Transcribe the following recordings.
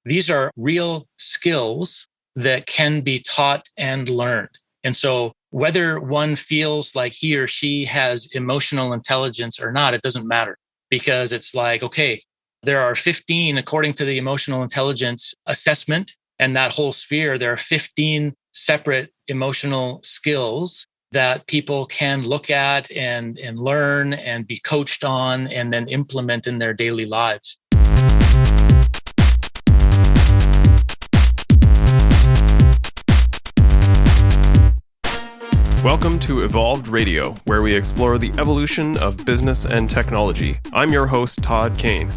these are real skills that can be taught and learned. And so whether one feels like he or she has emotional intelligence or not, it doesn't matter, because it's like, okay, there are 15, according to the emotional intelligence assessment and that whole sphere, there are 15 separate emotional skills that people can look at and learn and be coached on and then implement in their daily lives. Welcome to Evolved Radio, where we explore the evolution of business and technology. I'm your host, Todd Kane.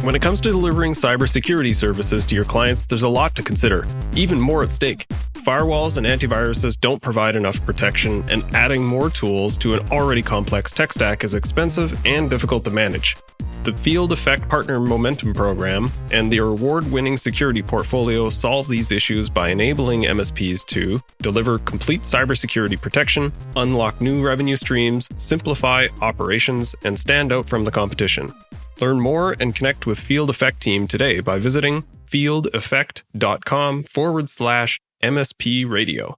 When it comes to delivering cybersecurity services to your clients, there's a lot to consider, even more at stake. Firewalls and antiviruses don't provide enough protection, and adding more tools to an already complex tech stack is expensive and difficult to manage. The Field Effect Partner Momentum Program and the award-winning security portfolio solve these issues by enabling MSPs to deliver complete cybersecurity protection, unlock new revenue streams, simplify operations, and stand out from the competition. Learn more and connect with Field Effect team today by visiting fieldeffect.com/MSP Radio.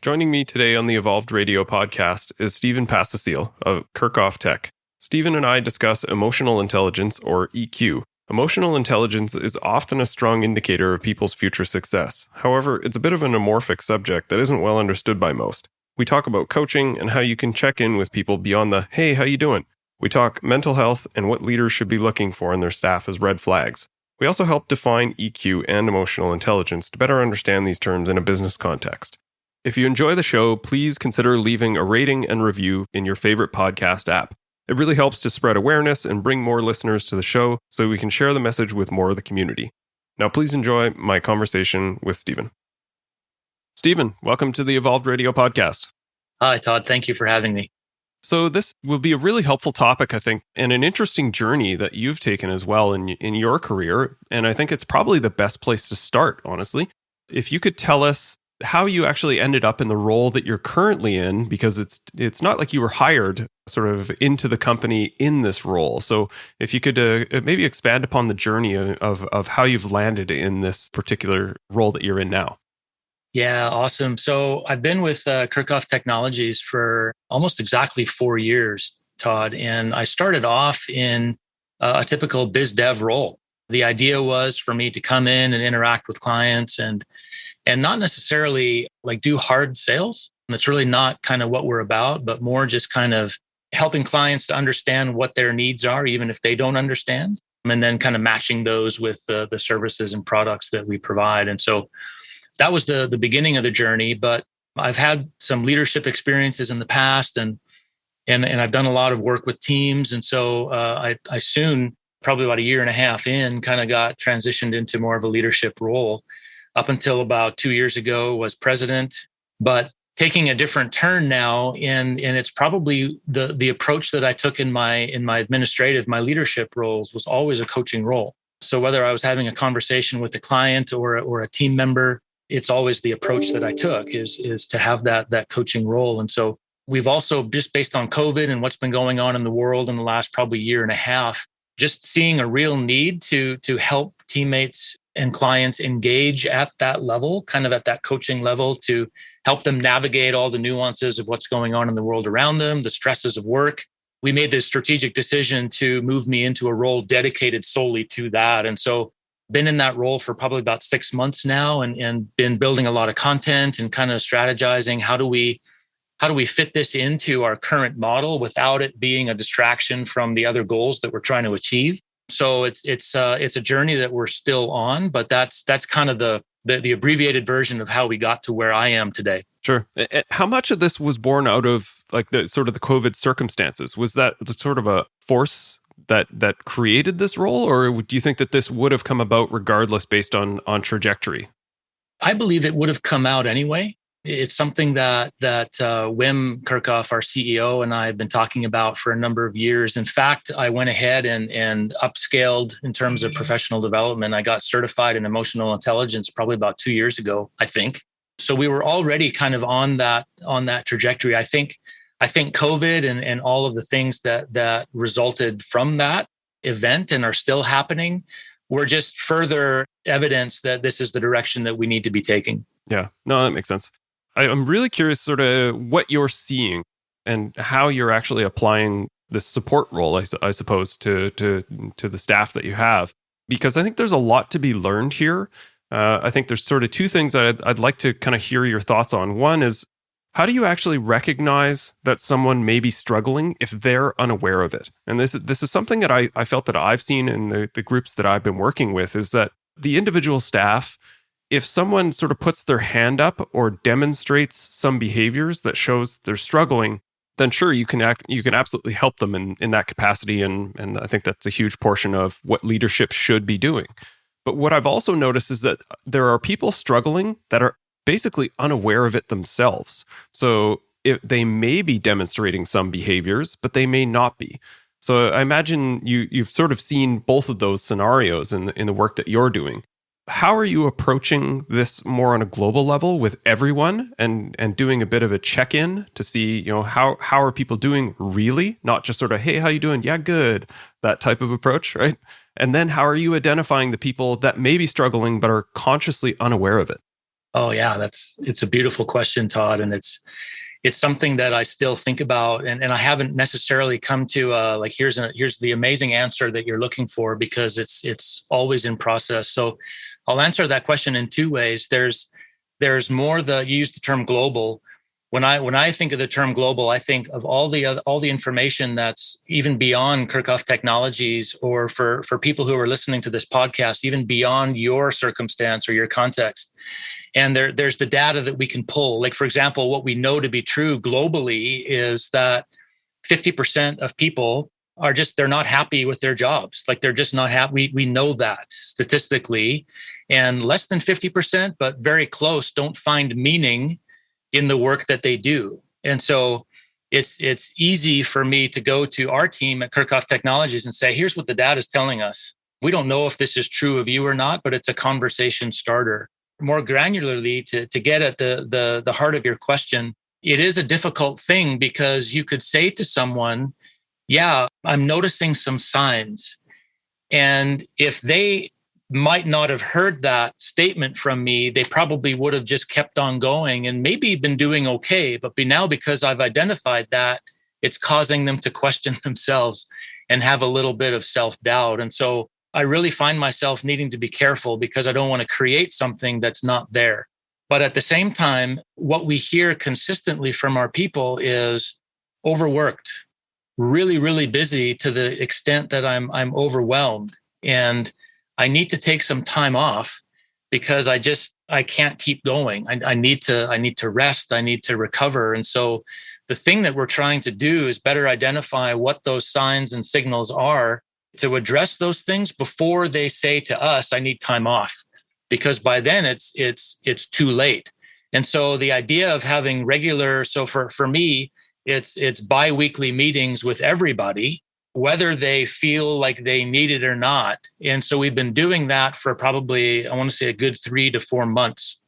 Joining me today on the Evolved Radio podcast is Stephen Pasiciel of Kerkhoff Tech. Stephen and I discuss emotional intelligence, or EQ. Emotional intelligence is often a strong indicator of people's future success. However, it's a bit of an amorphic subject that isn't well understood by most. We talk about coaching and how you can check in with people beyond the, hey, how you doing? We talk mental health and what leaders should be looking for in their staff as red flags. We also help define EQ and emotional intelligence to better understand these terms in a business context. If you enjoy the show, please consider leaving a rating and review in your favorite podcast app. It really helps to spread awareness and bring more listeners to the show so we can share the message with more of the community. Now, please enjoy my conversation with Stephen. Stephen, welcome to the Evolved Radio podcast. Hi, Todd. Thank you for having me. So this will be a really helpful topic, I think, and an interesting journey that you've taken as well in your career. And I think it's probably the best place to start, honestly. If you could tell us how you actually ended up in the role that you're currently in, because it's not like you were hired sort of into the company in this role. So if you could maybe expand upon the journey of how you've landed in this particular role that you're in now. Yeah, awesome. So I've been with Kerkhoff Technologies for almost exactly 4 years, Todd. And I started off in a typical biz dev role. The idea was for me to come in and interact with clients and not necessarily like do hard sales. That's really not kind of what we're about, but more just kind of helping clients to understand what their needs are, even if they don't understand, and then kind of matching those with the services and products that we provide. And so that was the beginning of the journey. But I've had some leadership experiences in the past, and I've done a lot of work with teams. And so I soon, probably about a year and a half in, kind of got transitioned into more of a leadership role. Up until about 2 years ago was president, but taking a different turn now. And it's probably the approach that I took in my my leadership roles was always a coaching role. So whether I was having a conversation with a client or a team member, it's always the approach that I took is to have that coaching role. And so we've also, just based on COVID and what's been going on in the world in the last probably year and a half, just seeing a real need to help teammates and clients engage at that level, kind of at that coaching level, to help them navigate all the nuances of what's going on in the world around them, the stresses of work. We made this strategic decision to move me into a role dedicated solely to that. And so been in that role for probably about 6 months now, and been building a lot of content and kind of strategizing how do we fit this into our current model without it being a distraction from the other goals that we're trying to achieve. So it's a journey that we're still on, but that's kind of the abbreviated version of how we got to where I am today. Sure. How much of this was born out of like the sort of the COVID circumstances? Was that the sort of a force that created this role, or do you think that this would have come about regardless based on trajectory? I believe it would have come out anyway. It's something that Wim Kerkhoff, our CEO, and I have been talking about for a number of years. In fact, I went ahead and upscaled in terms of professional development. I got certified in emotional intelligence probably about 2 years ago, I think. So we were already kind of on that trajectory. I think COVID and all of the things that resulted from that event and are still happening we're just further evidence that this is the direction that we need to be taking. Yeah, no, that makes sense. I'm really curious sort of what you're seeing and how you're actually applying this support role, I suppose, to the staff that you have, because I think there's a lot to be learned here. I think there's sort of two things that I'd like to kind of hear your thoughts on. One is, how do you actually recognize that someone may be struggling if they're unaware of it? And this is something that I felt that I've seen in the groups that I've been working with, is that the individual staff, if someone sort of puts their hand up or demonstrates some behaviors that shows they're struggling, then sure, you can absolutely help them in that capacity. And I think that's a huge portion of what leadership should be doing. But what I've also noticed is that there are people struggling that are basically unaware of it themselves. So they may be demonstrating some behaviors, but they may not be. So I imagine you've sort of seen both of those scenarios in the work that you're doing. How are you approaching this more on a global level with everyone and doing a bit of a check-in to see, how are people doing really? Not just sort of, hey, how you doing? Yeah, good. That type of approach, right? And then how are you identifying the people that may be struggling but are consciously unaware of it? Oh yeah, it's a beautiful question, Todd. And it's something that I still think about, and I haven't necessarily come to like, here's the amazing answer that you're looking for, because it's always in process. So I'll answer that question in two ways. There's more you use the term global. When I think of the term global, I think of all the information that's even beyond Kerkhoff Technologies, or for people who are listening to this podcast, even beyond your circumstance or your context. And there's the data that we can pull. Like, for example, what we know to be true globally is that 50% of people they're not happy with their jobs. Like, they're just not happy. We know that statistically. And less than 50%, but very close, don't find meaning in the work that they do. And so it's easy for me to go to our team at Kerkhoff Technologies and say, here's what the data is telling us. We don't know if this is true of you or not, but it's a conversation starter. More granularly, to get at the heart of your question, it is a difficult thing, because you could say to someone, yeah, I'm noticing some signs. And if they might not have heard that statement from me, they probably would have just kept on going and maybe been doing okay. But now, because I've identified that, it's causing them to question themselves and have a little bit of self-doubt. And so I really find myself needing to be careful, because I don't want to create something that's not there. But at the same time, what we hear consistently from our people is overworked, really, really busy, to the extent that I'm overwhelmed. And I need to take some time off, because I can't keep going. I need to rest. I need to recover. And so the thing that we're trying to do is better identify what those signs and signals are, to address those things before they say to us, I need time off, because by then it's too late. And so the idea of having regular, so for me, it's bi-weekly meetings with everybody, whether they feel like they need it or not. And so we've been doing that for probably, I want to say, a good 3 to 4 months.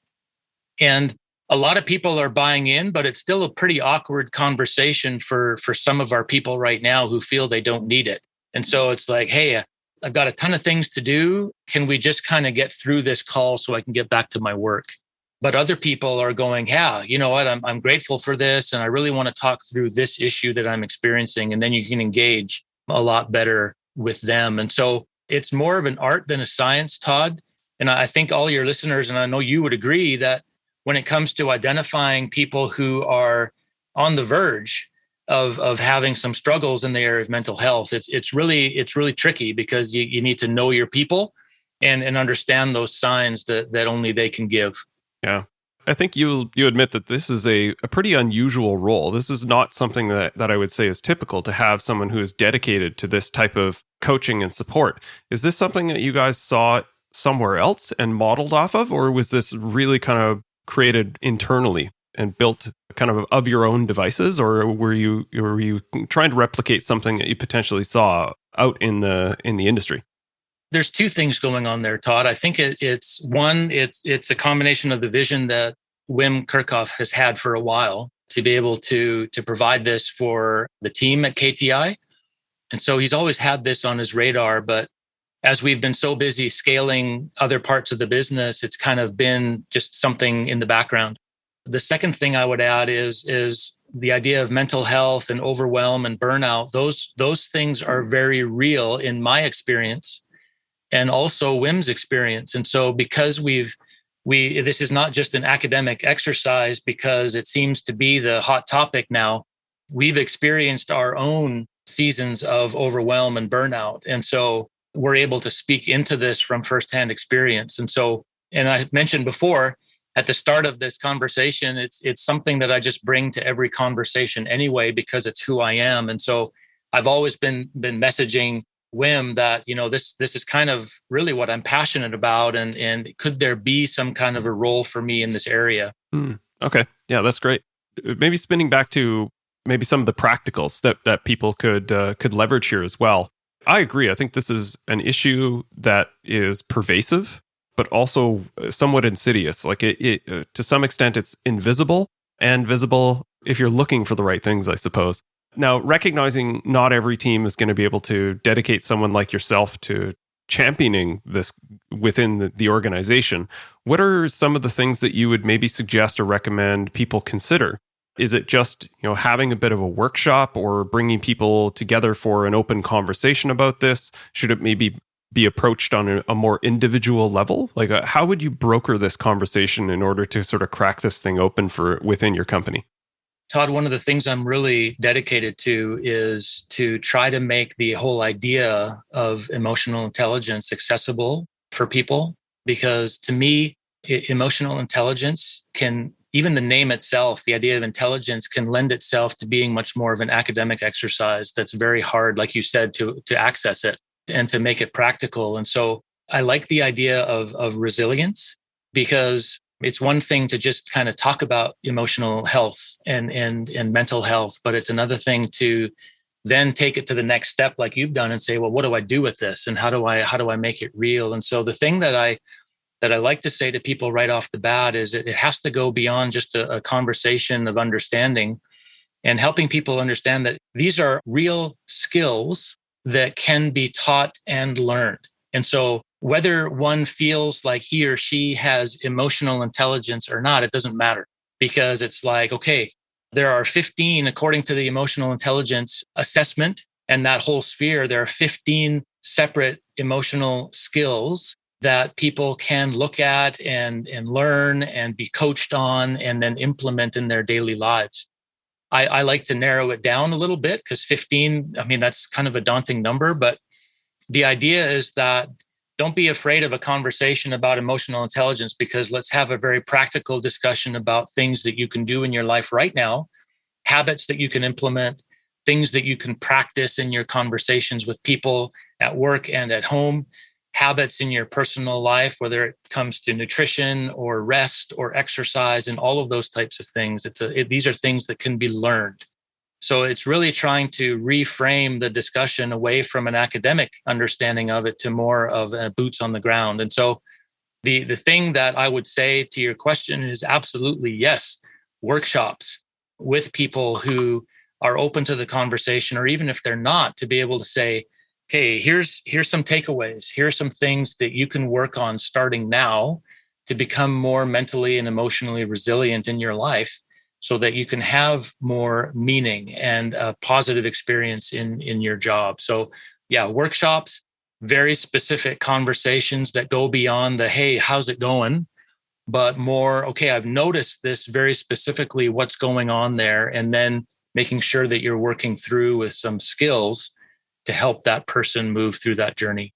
And a lot of people are buying in, but it's still a pretty awkward conversation for some of our people right now who feel they don't need it. And so it's like, hey, I've got a ton of things to do. Can we just kind of get through this call so I can get back to my work? But other people are going, yeah, you know what? I'm grateful for this. And I really want to talk through this issue that I'm experiencing. And then you can engage a lot better with them. And so it's more of an art than a science, Todd. And I think all your listeners, and I know you would agree, that when it comes to identifying people who are on the verge of having some struggles in the area of mental health, it's really tricky, because you need to know your people and understand those signs that only they can give. Yeah. I think you admit that this is a pretty unusual role. This is not something that I would say is typical, to have someone who is dedicated to this type of coaching and support. Is this something that you guys saw somewhere else and modeled off of, or was this really kind of created internally and built kind of your own devices, or were you trying to replicate something that you potentially saw out in the industry? There's two things going on there, Todd. I think it's a combination of the vision that Wim Kerkhoff has had for a while, to be able to provide this for the team at KTI. And so he's always had this on his radar, but as we've been so busy scaling other parts of the business, it's kind of been just something in the background. The second thing I would add is the idea of mental health and overwhelm and burnout. Those things are very real in my experience and also Wim's experience. And so because we this is not just an academic exercise because it seems to be the hot topic now. We've experienced our own seasons of overwhelm and burnout. And so we're able to speak into this from firsthand experience. And so, and I mentioned before at the start of this conversation, it's something that I just bring to every conversation anyway, because it's who I am. And so I've always been messaging Wim that, this is kind of really what I'm passionate about. And could there be some kind of a role for me in this area? Okay. Yeah, that's great. Maybe spinning back to maybe some of the practicals that people could leverage here as well. I agree. I think this is an issue that is pervasive, but also somewhat insidious. Like it to some extent, it's invisible and visible if you're looking for the right things, I suppose. Now, recognizing not every team is going to be able to dedicate someone like yourself to championing this within the organization, what are some of the things that you would maybe suggest or recommend people consider? Is it just, having a bit of a workshop or bringing people together for an open conversation about this? Should it maybe be approached on a more individual level? Like, how would you broker this conversation in order to sort of crack this thing open for within your company? Todd, one of the things I'm really dedicated to is to try to make the whole idea of emotional intelligence accessible for people. Because to me, emotional intelligence can, even the name itself, the idea of intelligence can lend itself to being much more of an academic exercise that's very hard, like you said, to access it and to make it practical. And so I like the idea of resilience, because it's one thing to just kind of talk about emotional health and mental health, but it's another thing to then take it to the next step like you've done and say, well, what do I do with this? And how do I make it real? And so the thing that I like to say to people right off the bat is it has to go beyond just a conversation of understanding and helping people understand that these are real skills that can be taught and learned. And so whether one feels like he or she has emotional intelligence or not, it doesn't matter, because it's like, okay, there are 15, according to the emotional intelligence assessment and that whole sphere, there are 15 separate emotional skills that people can look at and learn and be coached on and then implement in their daily lives. I like to narrow it down a little bit because 15, that's kind of a daunting number, but the idea is that don't be afraid of a conversation about emotional intelligence, because let's have a very practical discussion about things that you can do in your life right now, habits that you can implement, things that you can practice in your conversations with people at work and at home, habits in your personal life, whether it comes to nutrition or rest or exercise and all of those types of things. These are things that can be learned. So it's really trying to reframe the discussion away from an academic understanding of it to more of boots on the ground. And so the thing that I would say to your question is absolutely yes, workshops with people who are open to the conversation, or even if they're not, to be able to say, okay, here's some takeaways. Here are some things that you can work on starting now to become more mentally and emotionally resilient in your life, so that you can have more meaning and a positive experience in your job. So yeah, workshops, very specific conversations that go beyond the, hey, how's it going? But more, okay, I've noticed this very specifically, what's going on there? And then making sure that you're working through with some skills to help that person move through that journey.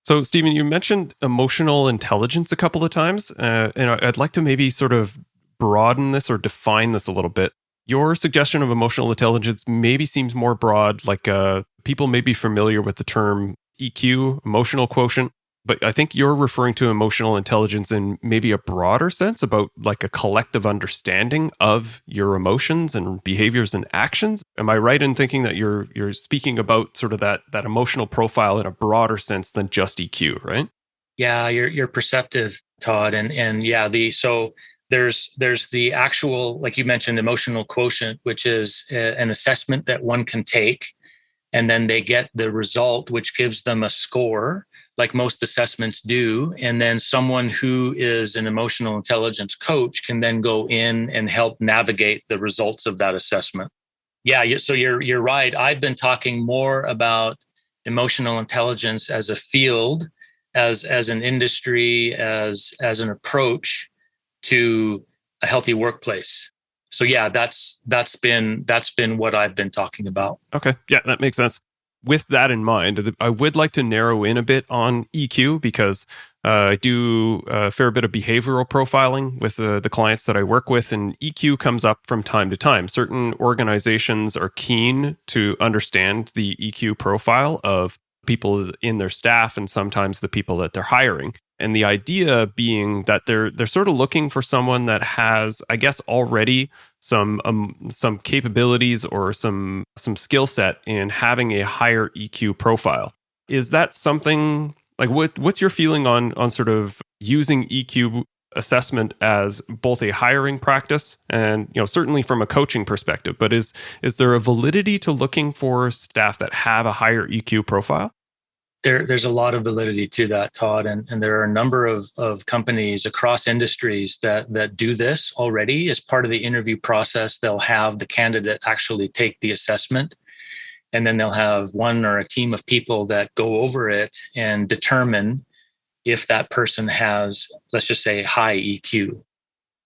So, Stephen, you mentioned emotional intelligence a couple of times, and I'd like to maybe sort of broaden this or define this a little bit. Your suggestion of emotional intelligence maybe seems more broad, like people may be familiar with the term EQ, emotional quotient, but I think you're referring to emotional intelligence in maybe a broader sense, about like a collective understanding of your emotions and behaviors and actions. Am I right in thinking that you're speaking about sort of that emotional profile in a broader sense than just EQ, right? Yeah, you're perceptive, Todd, and yeah, so there's the actual, like you mentioned, emotional quotient, which is an assessment that one can take, and then they get the result, which gives them a score like most assessments do. And then someone who is an emotional intelligence coach can then go in and help navigate the results of that assessment. Yeah, so you're right. I've been talking more about emotional intelligence as a field, as an industry, as an approach to a healthy workplace. So yeah, that's been what I've been talking about. Okay. Yeah, that makes sense. With that in mind, I would like to narrow in a bit on EQ because I do a fair bit of behavioral profiling with the clients that I work with, and EQ comes up from time to time. Certain organizations are keen to understand the EQ profile of people in their staff and sometimes the people that they're hiring. And the idea being that they're sort of looking for someone that has, I guess, already some capabilities or some skill set in having a higher EQ profile. Is that something like what's your feeling on sort of using EQ assessment as both a hiring practice and certainly from a coaching perspective? But is there a validity to looking for staff that have a higher EQ profile? There's a lot of validity to that, Todd, and there are a number of companies across industries that do this already. As part of the interview process, they'll have the candidate actually take the assessment, and then they'll have one or a team of people that go over it and determine if that person has, let's just say, high EQ.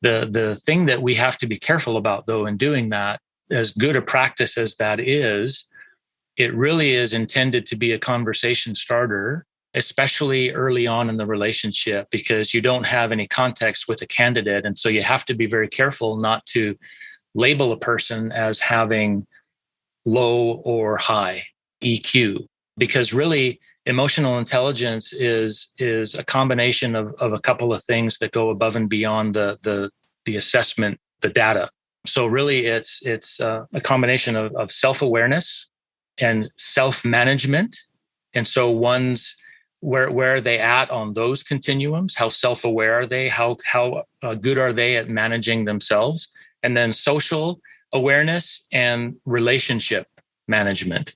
The thing that we have to be careful about, though, in doing that, as good a practice as that is, it really is intended to be a conversation starter, especially early on in the relationship, because you don't have any context with a candidate. And so you have to be very careful not to label a person as having low or high EQ, because really emotional intelligence is a combination of a couple of things that go above and beyond the assessment, the data. So really it's a combination of self-awareness and self-management. And so one's where are they at on those continuums? How self-aware are they? How good are they at managing themselves? And then social awareness and relationship management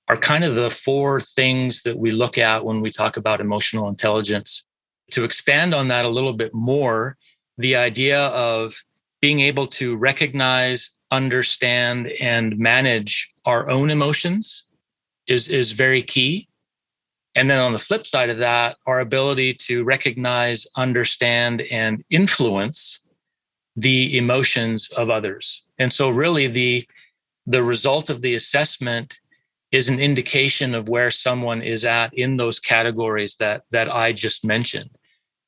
are kind of the four things that we look at when we talk about emotional intelligence. To expand on that a little bit more, the idea of being able to recognize, understand, and manage our own emotions is very key. And then on the flip side of that, our ability to recognize, understand, and influence the emotions of others. And so really the result of the assessment is an indication of where someone is at in those categories that I just mentioned.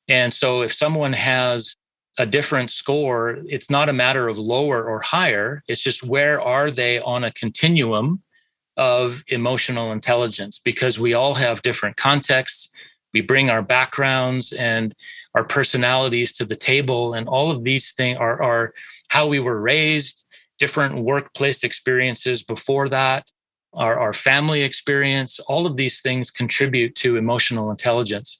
And so if someone has a different score, it's not a matter of lower or higher. It's just where are they on a continuum of emotional intelligence, because we all have different contexts. We bring our backgrounds and our personalities to the table. And all of these things are how we were raised, different workplace experiences before that, our family experience. All of these things contribute to emotional intelligence.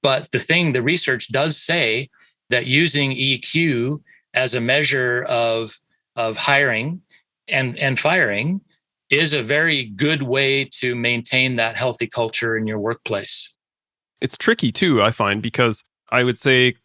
But the research does say that using EQ as a measure of hiring and firing is a very good way to maintain that healthy culture in your workplace. It's tricky too, I find, because I would say,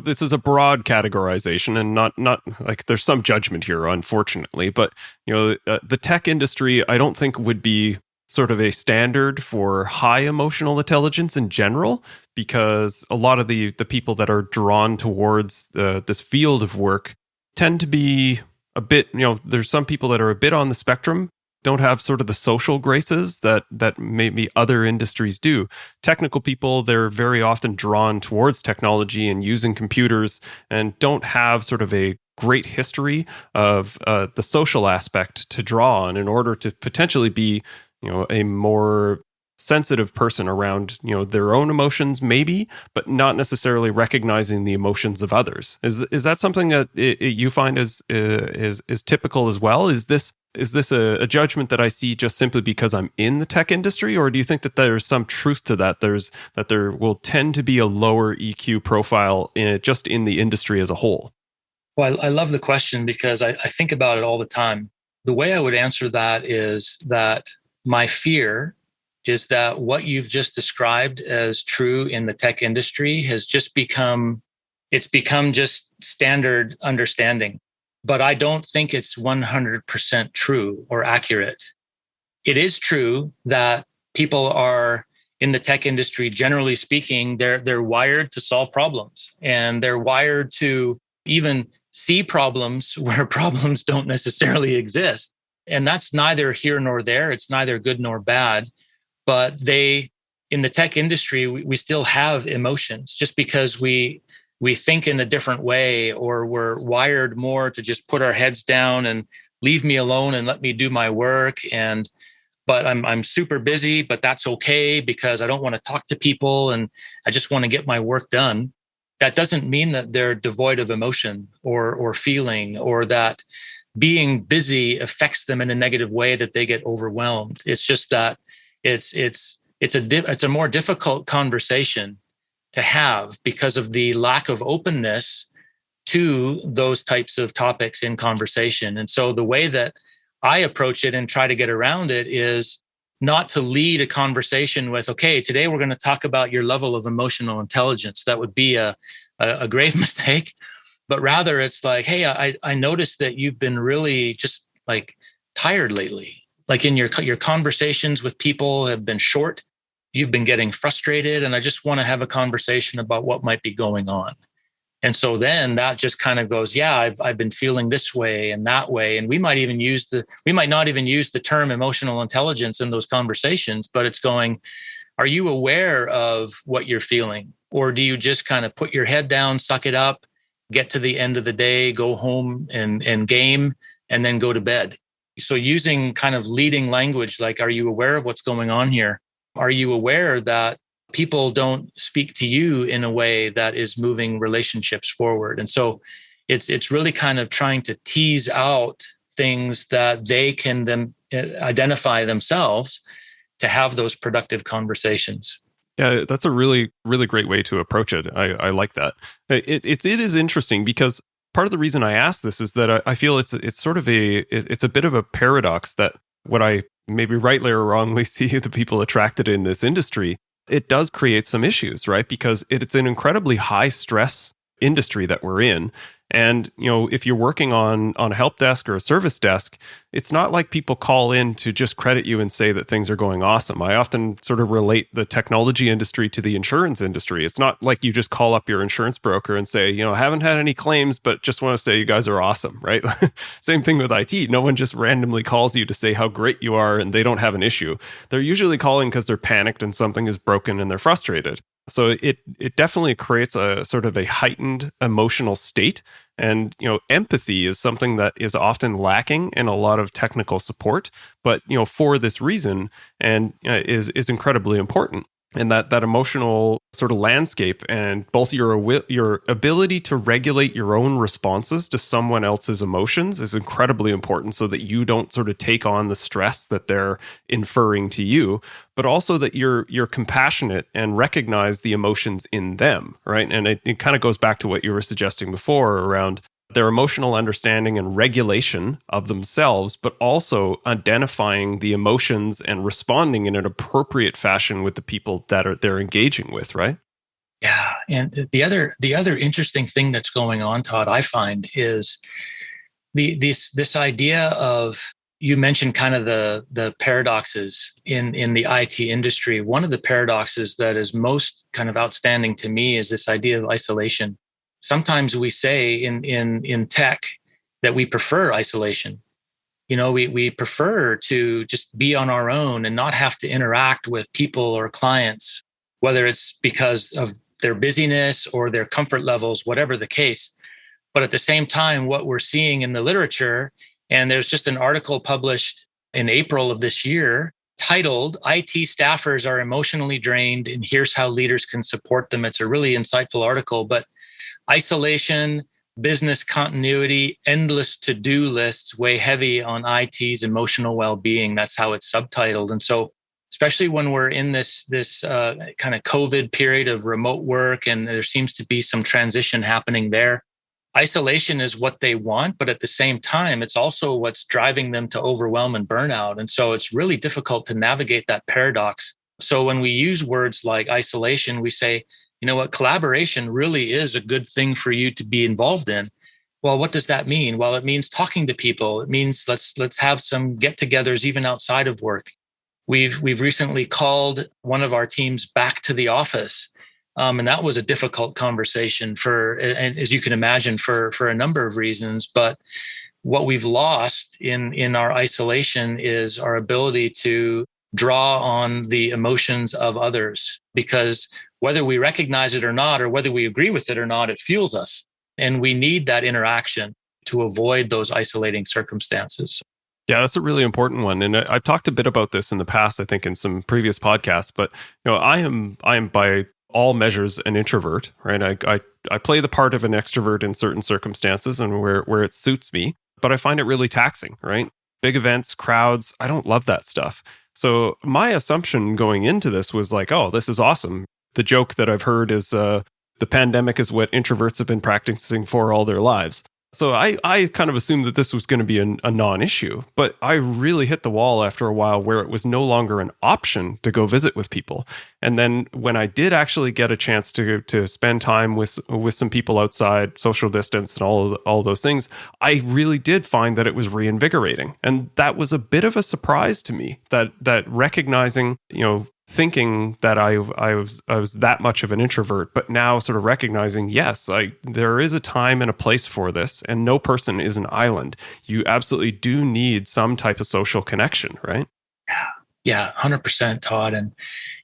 this is a broad categorization and not like there's some judgment here, unfortunately, but the tech industry, I don't think would be sort of a standard for high emotional intelligence in general, because a lot of the people that are drawn towards this field of work tend to be a bit, there's some people that are a bit on the spectrum, don't have sort of the social graces that maybe other industries do. Technical people, they're very often drawn towards technology and using computers and don't have sort of a great history of the social aspect to draw on in order to potentially be a more sensitive person around their own emotions maybe, but not necessarily recognizing the emotions of others. Is that something that you find is typical as well? Is this a judgment that I see just simply because I'm in the tech industry, or do you think that there's some truth to that? That there will tend to be a lower EQ profile just in the industry as a whole? Well, I love the question because I think about it all the time. The way I would answer that is that my fear is that what you've just described as true in the tech industry has just become just standard understanding. But I don't think it's 100% true or accurate. It is true that people are in the tech industry, generally speaking, they're wired to solve problems, and they're wired to even see problems where problems don't necessarily exist. And that's neither here nor there. It's neither good nor bad. But in the tech industry, we still have emotions just because we think in a different way, or we're wired more to just put our heads down and leave me alone and let me do my work. But I'm super busy, but that's okay because I don't want to talk to people and I just want to get my work done. That doesn't mean that they're devoid of emotion or feeling, or that being busy affects them in a negative way, that they get overwhelmed. It's just that it's a more difficult conversation to have because of the lack of openness to those types of topics in conversation. And so the way that I approach it and try to get around it is not to lead a conversation with, okay, today we're going to talk about your level of emotional intelligence. That would be a grave mistake. But rather it's like, hey, I noticed that you've been really just like tired lately. Like in your conversations with people have been short. You've been getting frustrated, and I just want to have a conversation about what might be going on. And so then that just kind of goes, yeah, I've been feeling this way and that way. And we might not even use the term emotional intelligence in those conversations, but it's going, are you aware of what you're feeling? Or do you just kind of put your head down, suck it up, get to the end of the day, go home and game, and then go to bed? So using kind of leading language, like, are you aware of what's going on here? Are you aware that people don't speak to you in a way that is moving relationships forward? And so it's really kind of trying to tease out things that they can then identify themselves to have those productive conversations. Yeah, that's a really, really great way to approach it. I like that. It is interesting because part of the reason I ask this is that I feel it's sort of it's a bit of a paradox that what I maybe rightly or wrongly see the people attracted in this industry, it does create some issues, right? Because it's an incredibly high stress industry that we're in. And, if you're working on a help desk or a service desk, it's not like people call in to just credit you and say that things are going awesome. I often sort of relate the technology industry to the insurance industry. It's not like you just call up your insurance broker and say, I haven't had any claims, but just want to say you guys are awesome, right? Same thing with IT. No one just randomly calls you to say how great you are and they don't have an issue. They're usually calling because they're panicked and something is broken and they're frustrated. So it definitely creates a sort of a heightened emotional state. And, empathy is something that is often lacking in a lot of technical support, but, for this reason, and is incredibly important. And that emotional sort of landscape and both your ability to regulate your own responses to someone else's emotions is incredibly important, so that you don't sort of take on the stress that they're inferring to you, but also that you're compassionate and recognize the emotions in them, right? And it kind of goes back to what you were suggesting before around their emotional understanding and regulation of themselves, but also identifying the emotions and responding in an appropriate fashion with the people that they're engaging with, right? Yeah. And the other interesting thing that's going on, Todd, I find is this idea of, you mentioned kind of the paradoxes in the IT industry. One of the paradoxes that is most kind of outstanding to me is this idea of isolation. Sometimes we say in tech that we prefer isolation. We prefer to just be on our own and not have to interact with people or clients, whether it's because of their busyness or their comfort levels, whatever the case. But at the same time, what we're seeing in the literature, and there's just an article published in April of this year titled "IT Staffers Are Emotionally Drained, and Here's How Leaders Can Support Them." It's a really insightful article, but isolation, business continuity, endless to-do lists weigh heavy on IT's emotional well-being. That's how it's subtitled. And so, especially when we're in this kind of COVID period of remote work, and there seems to be some transition happening there, isolation is what they want, but at the same time, it's also what's driving them to overwhelm and burnout. And so it's really difficult to navigate that paradox. So when we use words like isolation, we say, you know what, collaboration really is a good thing for you to be involved in. Well, what does that mean? Well, it means talking to people. It means let's have some get-togethers even outside of work. We've recently called one of our teams back to the office. And that was a difficult conversation and as you can imagine, for a number of reasons. But what we've lost in our isolation is our ability to draw on the emotions of others, because whether we recognize it or not, or whether we agree with it or not, it fuels us. And we need that interaction to avoid those isolating circumstances. Yeah, that's a really important one. And I've talked a bit about this in the past, I think in some previous podcasts, but I am by all measures an introvert, right? I play the part of an extrovert in certain circumstances and where it suits me, but I find it really taxing, right? Big events, crowds, I don't love that stuff. So my assumption going into this was like, oh, this is awesome. The joke that I've heard is the pandemic is what introverts have been practicing for all their lives. So I kind of assumed that this was going to be a non-issue, but I really hit the wall after a while where it was no longer an option to go visit with people. And then when I did actually get a chance to spend time with some people outside, social distance and all those things, I really did find that it was reinvigorating. And that was a bit of a surprise to me, that recognizing, thinking that I was that much of an introvert, but now sort of recognizing, yes, there is a time and a place for this, and no person is an island. You absolutely do need some type of social connection, right? Yeah, 100%, Todd.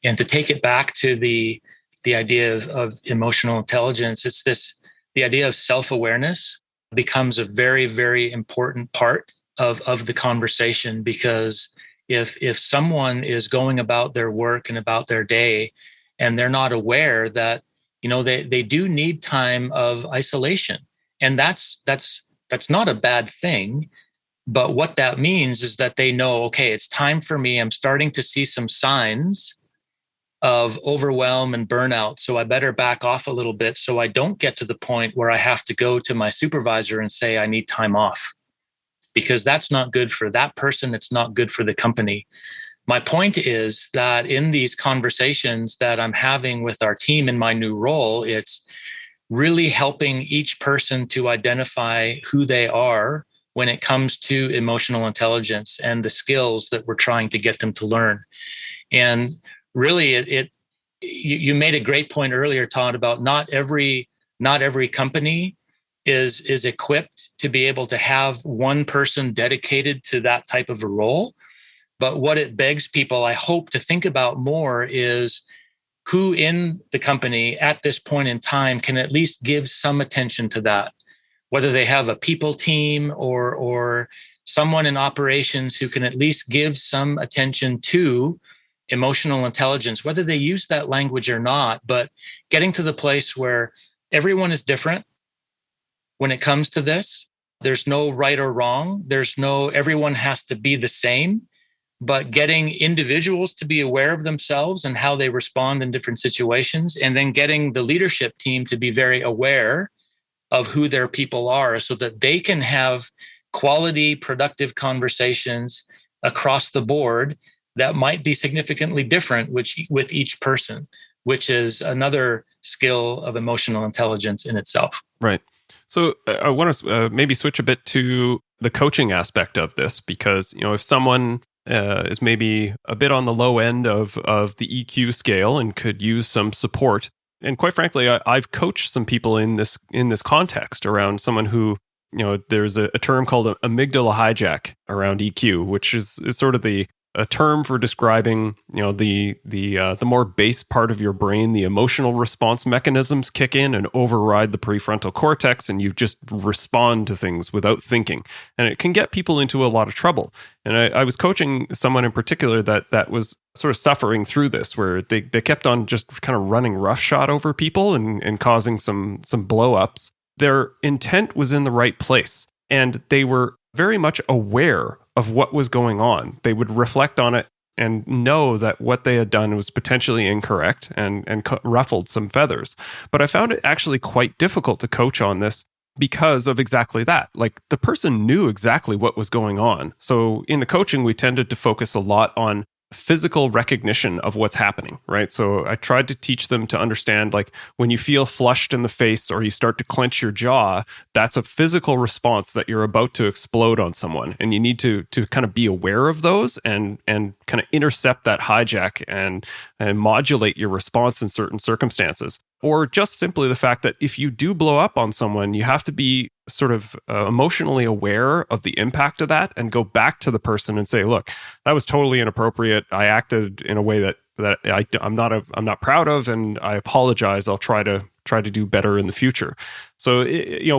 And to take it back to the idea of emotional intelligence, the idea of self-awareness becomes a very, very important part of the conversation, because if someone is going about their work and about their day and they're not aware that, they do need time of isolation, and that's not a bad thing. But what that means is that they know, okay, it's time for me. I'm starting to see some signs of overwhelm and burnout. So I better back off a little bit so I don't get to the point where I have to go to my supervisor and say I need time off, because that's not good for that person. It's not good for the company. My point is that in these conversations that I'm having with our team in my new role, it's really helping each person to identify who they are when it comes to emotional intelligence and the skills that we're trying to get them to learn. And really, you made a great point earlier, Todd, about not every company is equipped to be able to have one person dedicated to that type of a role. But what it begs people, I hope, to think about more is who in the company at this point in time can at least give some attention to that, whether they have a people team or someone in operations who can at least give some attention to emotional intelligence, whether they use that language or not, but getting to the place where everyone is different. When it comes to this, there's no right or wrong. Everyone has to be the same, but getting individuals to be aware of themselves and how they respond in different situations, and then getting the leadership team to be very aware of who their people are so that they can have quality, productive conversations across the board that might be significantly different with each person, which is another skill of emotional intelligence in itself. Right. So I want to maybe switch a bit to the coaching aspect of this, because if someone is maybe a bit on the low end of the EQ scale and could use some support, and quite frankly, I've coached some people in this context around someone who, there's a term called amygdala hijack around EQ, which is sort of a term for describing, the more base part of your brain, the emotional response mechanisms kick in and override the prefrontal cortex, and you just respond to things without thinking. And it can get people into a lot of trouble. And I was coaching someone in particular that was sort of suffering through this, where they kept on just kind of running roughshod over people and causing some blow-ups. Their intent was in the right place, and they were very much aware of what was going on. They would reflect on it and know that what they had done was potentially incorrect and ruffled some feathers. But I found it actually quite difficult to coach on this because of exactly that. Like the person knew exactly what was going on. So in the coaching, we tended to focus a lot on physical recognition of what's happening, right? So I tried to teach them to understand, like when you feel flushed in the face or you start to clench your jaw, that's a physical response that you're about to explode on someone. And you need to kind of be aware of those and kind of intercept that hijack and modulate your response in certain circumstances. Or just simply the fact that if you do blow up on someone, you have to be sort of emotionally aware of the impact of that and go back to the person and say, look, that was totally inappropriate. I acted in a way that I'm not proud of, and I apologize. I'll try to do better in the future. So,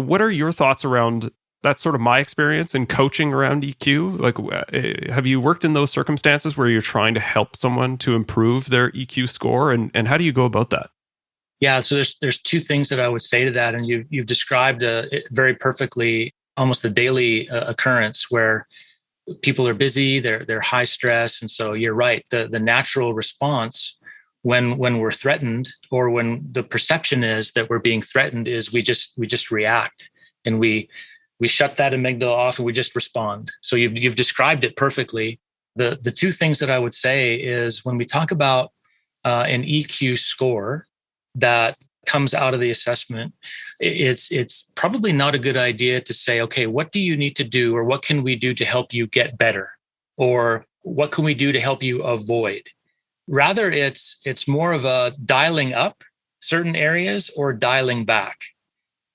what are your thoughts around that's sort of my experience in coaching around EQ. Like, have you worked in those circumstances where you're trying to help someone to improve their EQ score? And how do you go about that? Yeah, so there's two things that I would say to that, and you've described it very perfectly, almost a daily occurrence where people are busy, they're high stress, and so you're right. The natural response when we're threatened, or when the perception is that we're being threatened, is we just react, and we shut that amygdala off and we just respond. So you've described it perfectly. The two things that I would say is when we talk about an EQ score that comes out of the assessment, it's probably not a good idea to say, okay, what do you need to do, or what can we do to help you get better, or what can we do to help you avoid? Rather, it's more of a dialing up certain areas or dialing back.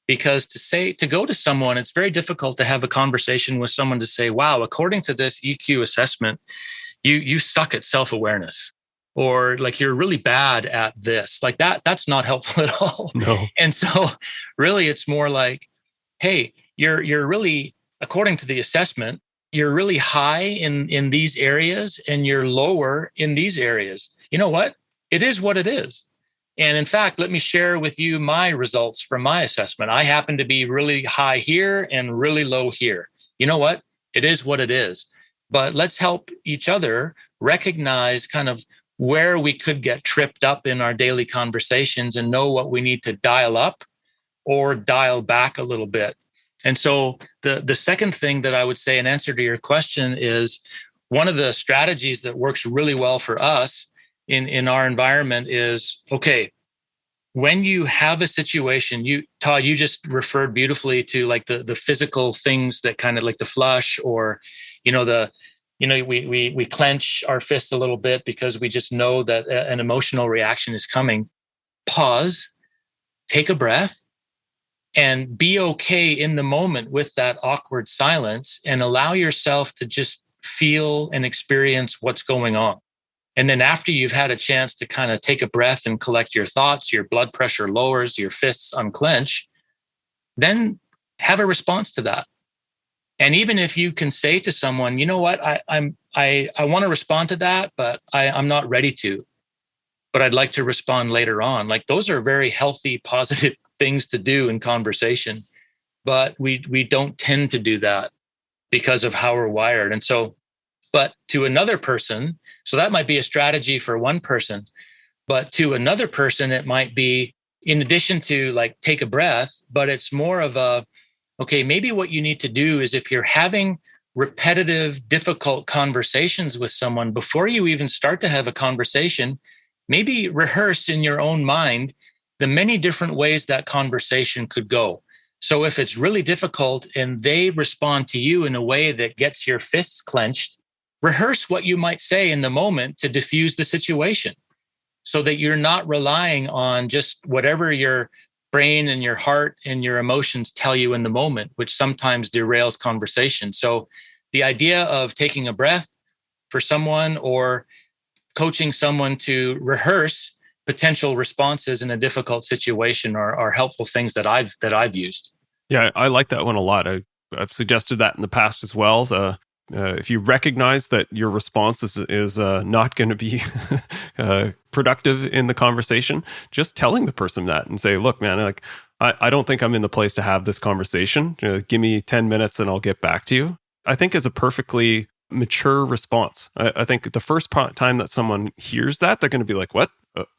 Because to go to someone, it's very difficult to have a conversation with someone to say, wow, according to this EQ assessment, you suck at self-awareness, or like you're really bad at this. Like that's not helpful at all. No. And so really it's more like, hey, you're really, according to the assessment, you're really high in these areas and you're lower in these areas. You know what? It is what it is. And in fact, let me share with you my results from my assessment. I happen to be really high here and really low here. You know what? It is what it is. But let's help each other recognize kind of where we could get tripped up in our daily conversations and know what we need to dial up or dial back a little bit. And so the second thing that I would say in answer to your question is, one of the strategies that works really well for us in our environment is, okay, when you have a situation, Todd, you just referred beautifully to like the physical things that kind of like the flush, or, we clench our fists a little bit because we just know that an emotional reaction is coming. Pause, take a breath, and be okay in the moment with that awkward silence, and allow yourself to just feel and experience what's going on. And then after you've had a chance to kind of take a breath and collect your thoughts, your blood pressure lowers, your fists unclench, then have a response to that. And even if you can say to someone, you know what, I want to respond to that, but I'm not ready to, but I'd like to respond later on. Like, those are very healthy, positive things to do in conversation, but we don't tend to do that because of how we're wired. And so, but to another person, so that might be a strategy for one person, but to another person, it might be, in addition to like take a breath, but it's more of a, okay, maybe what you need to do is, if you're having repetitive, difficult conversations with someone, before you even start to have a conversation, maybe rehearse in your own mind the many different ways that conversation could go. So if it's really difficult and they respond to you in a way that gets your fists clenched, rehearse what you might say in the moment to diffuse the situation, so that you're not relying on just whatever your brain and your heart and your emotions tell you in the moment, which sometimes derails conversation. So the idea of taking a breath for someone, or coaching someone to rehearse potential responses in a difficult situation, are helpful things that I've used. Yeah, I like that one a lot. I've suggested that in the past as well. If you recognize that your response is not going to be productive in the conversation, just telling the person that and say, look, man, like, I don't think I'm in the place to have this conversation. Give me 10 minutes and I'll get back to you. I think is a perfectly mature response. I think the first time that someone hears that, they're going to be like, what?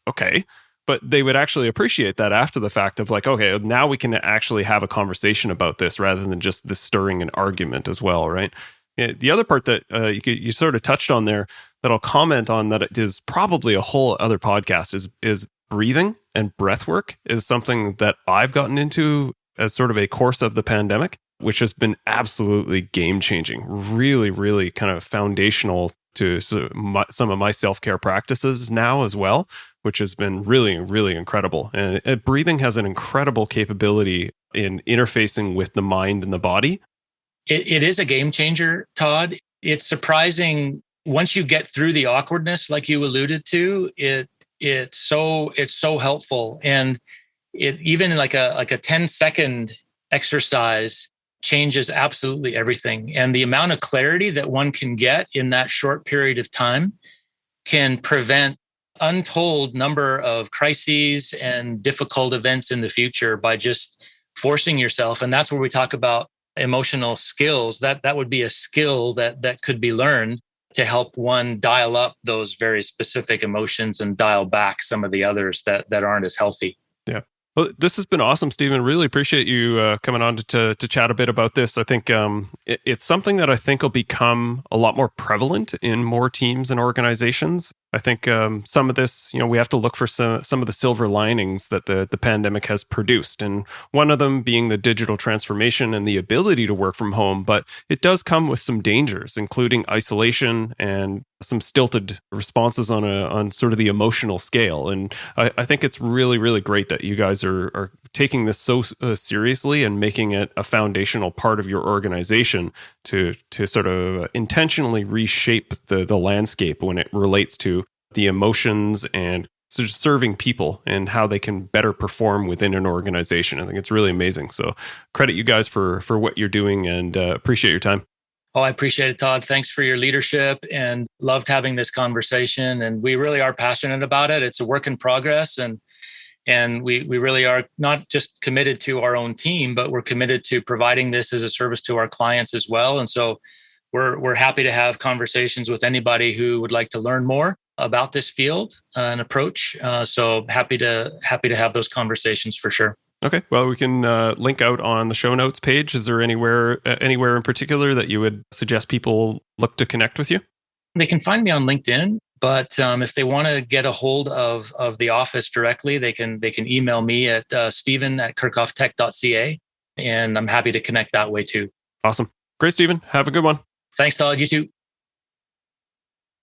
Okay. but they would actually appreciate that after the fact of like, okay, now we can actually have a conversation about this rather than just this stirring an argument as well, right? The other part that you sort of touched on there that I'll comment on that it is probably a whole other podcast is breathing and breath work is something that I've gotten into as sort of a course of the pandemic, which has been absolutely game-changing, really, really kind of foundational to some of my self-care practices now as well, which has been really, really incredible. And breathing has an incredible capability in interfacing with the mind and the body. It is a game changer, Todd. It's surprising once you get through the awkwardness, like you alluded to. It's so helpful, and it even like a 10-second exercise changes absolutely everything. And the amount of clarity that one can get in that short period of time can prevent untold number of crises and difficult events in the future by just forcing yourself. And that's where we talk about emotional skills. That would be a skill that could be learned to help one dial up those very specific emotions and dial back some of the others that aren't as healthy. Yeah. Well, this has been awesome, Stephen. Really appreciate you coming on to chat a bit about this. I think it's something that I think will become a lot more prevalent in more teams and organizations. I think some of this, we have to look for some of the silver linings that the pandemic has produced. And one of them being the digital transformation and the ability to work from home. But it does come with some dangers, including isolation and some stilted responses on sort of the emotional scale. And I think it's really, really great that you guys are taking this so seriously and making it a foundational part of your organization to sort of intentionally reshape the landscape when it relates to the emotions and sort of serving people and how they can better perform within an organization. I think it's really amazing. So credit you guys for what you're doing and appreciate your time. Oh, I appreciate it, Todd. Thanks for your leadership and loved having this conversation. And we really are passionate about it. It's a work in progress. And we really are not just committed to our own team, but we're committed to providing this as a service to our clients as well. And so we're happy to have conversations with anybody who would like to learn more about this field and approach. So happy to have those conversations for sure. Okay. Well, we can link out on the show notes page. Is there anywhere in particular that you would suggest people look to connect with you? They can find me on LinkedIn, but if they want to get a hold of the office directly, they can email me at stephen@kerkhofftech.ca, and I'm happy to connect that way too. Awesome. Great, Stephen. Have a good one. Thanks, Todd. You too.